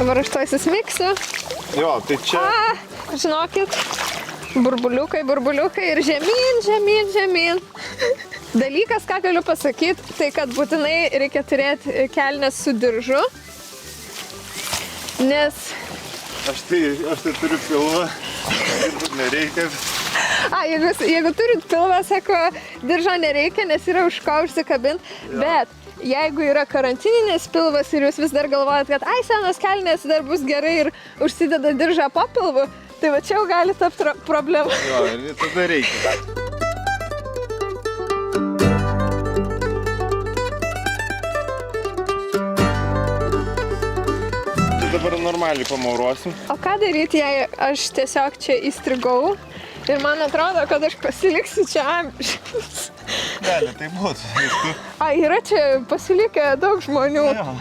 Dabar aš to įsismiksiu. Jo, tai čia... Žinokit, burbuliukai ir žemyn. Dalykas, ką galiu pasakyti, tai kad būtinai reikia turėti kelnes su diržu, nes... Aš tai turiu pilvą, nereikia. Jeigu turit pilvą, sako, diržo nereikia, nes yra už ko užsikabinti, bet jeigu yra karantininis pilvas ir jūs vis dar galvojat, kad senos kelnės dar bus gerai ir užsideda diržą po pilvu, tai va čia jau gali tapti problema. Jo, ir tada reikia. Dabar normaliai pamaurosim. O ką daryti, jei aš tiesiog čia įstrigau ir man atrodo, kad aš pasiliksiu čia amžius? Gali tai būtų. Yra čia pasilikę daug žmonių. Jo.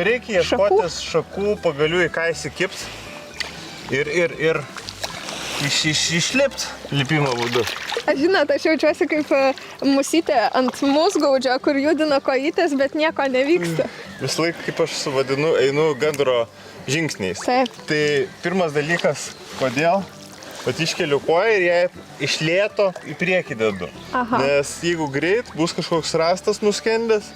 Reikia ieškotis šakų, pagalių į ką įsikipt ir išlipt lipimo būdu. Aš jaučiuosi kaip musytė ant musgaudžio, kur judina kojytės, bet nieko nevyksta. Visą laiką, kaip aš suvadinu, einu gandro žingsniais. Taip. Tai pirmas dalykas, kodėl? Vat iškeliu koją ir ją iš lėto į priekį dedu. Nes jeigu greit bus kažkoks rastas nuskendęs,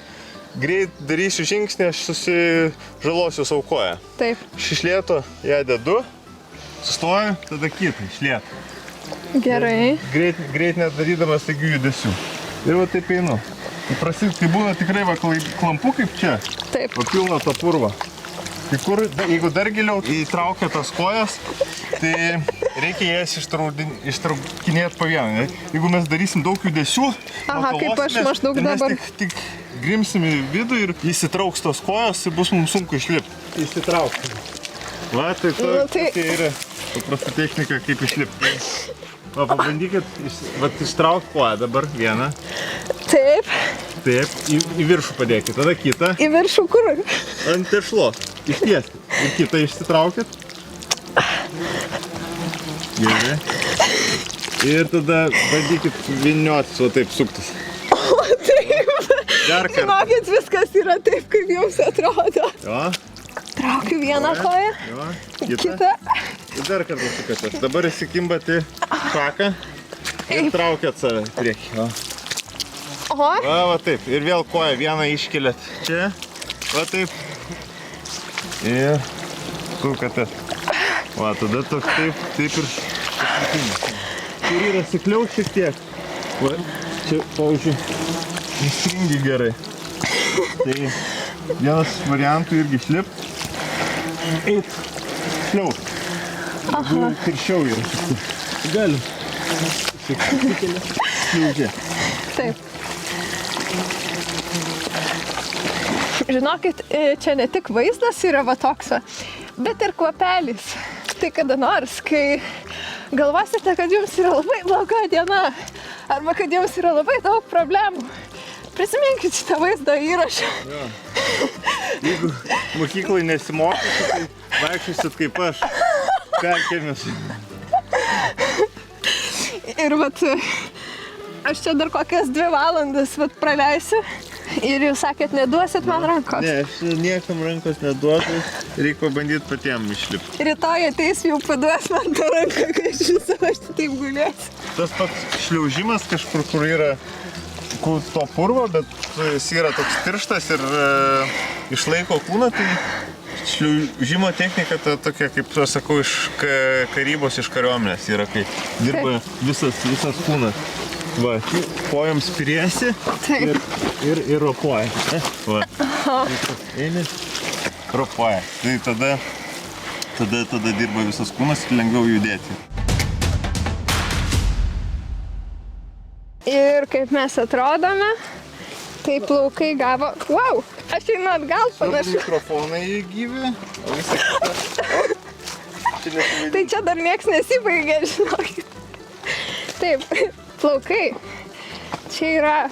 greit darysiu žingsnį, aš susižalosiu savo koją. Taip. Aš iš lėto ją dedu, sustoju, tada kitą iš lėto. Gerai. Greit nedarydamas staigių judesių. Ir va taip einu. Kai būna tikrai klampu kaip čia, Taip. Pilna to purvo. Kai kur, jeigu dar giliau įtraukia tas kojas, tai reikia jas ištraukinėti po vieną. Jeigu mes darysim daug judesių, kaip aš maždaug dabar. Mes tik grimsim į vidų ir įsitrauks tos kojos ir bus mums sunku išlipti. Įsitraukti. Va, tai tokia yra paprasta technika, kaip išlipti. Va, pabandykit ištraukti koją dabar vieną. Taip. Taip, į viršų padėkit, tada kitą. Į viršų kur? Ant tešlos, ištiesti. Ir kitą išsitraukit. Gerai. Ir tada bandykit vyniuotis, o taip suktis. O taip. Dar kartą. Žinokit, viskas yra taip, kaip jums atrodo. Jo. Traukiu vieną koją. Jo. Kitą. Ir dar kartą sukatės. Dabar įsikimbat į šaką ir traukiat save priekį. Jo. Va taip. Ir vėl koją vieną iškeliat čia. Va taip. Ir sukatės. Va, tada toks taip ir pasitikimas. Kur yra sikliau šiek tiek. Va, čia, pavyzdžiui, įstringi gerai. Tai vienas variantų irgi išlipt. Eit, šliaut. Kirščiau yra šiek tiek. Galim. Šiek tiek šliaužė. Taip. Žinokit, čia ne tik vaizdas yra va toks, bet ir kvapelis. Tai kada nors, kai galvosite, kad jums yra labai bloga diena, arba kad jums yra labai daug problemų, prisiminkit šitą vaizdo įrašą. Jo. Jeigu mokyklai nesimokysit, tai vaikščiosit kaip aš, perkėmis. Ir vat, aš čia dar kokias 2 valandas praleisiu. Ir jūs sakėt, neduosit man rankos? Ne, aš niekam rankos neduosiu, reikia pabandyti patiem išlipti. Rytoj ateis jau paduos man tą ranką, kai aš visą aš taip gulėsiu. Tas pats šliaužimas kažkur, kur yra to purvo, bet jis yra toks tirštas ir išlaiko kūną, tai šliaužimo technika ta tokia, kaip aš sakau, iš karybos, iš kariuomenės yra, kai dirba visas kūnas. Va, kojom spiriesi ir ropoja. Va. Eini, ropoja. Tai tada dirba visas kūnas ir lengviau judėti. Ir kaip mes atrodome, tai plaukai gavo... Wow, aš einu atgal panašu. Mikrofonai gyvi, o visą kitą. Tai čia dar nieks nesibaigė, žinokit. Taip. Plaukai. Čia yra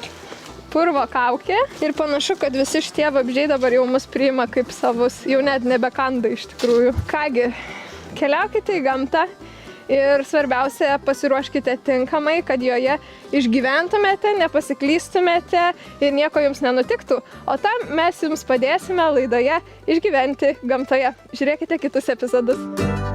purvo kaukė ir panašu, kad visi šitie vabzdžiai dabar jau mus priima kaip savus, jau net nebekanda iš tikrųjų. Kągi, keliaukite į gamtą ir svarbiausia, pasiruoškite tinkamai, kad joje išgyventumėte, nepasiklystumėte ir nieko jums nenutiktų. O tam mes jums padėsime laidoje Išgyventi gamtoje. Žiūrėkite kitus epizodus.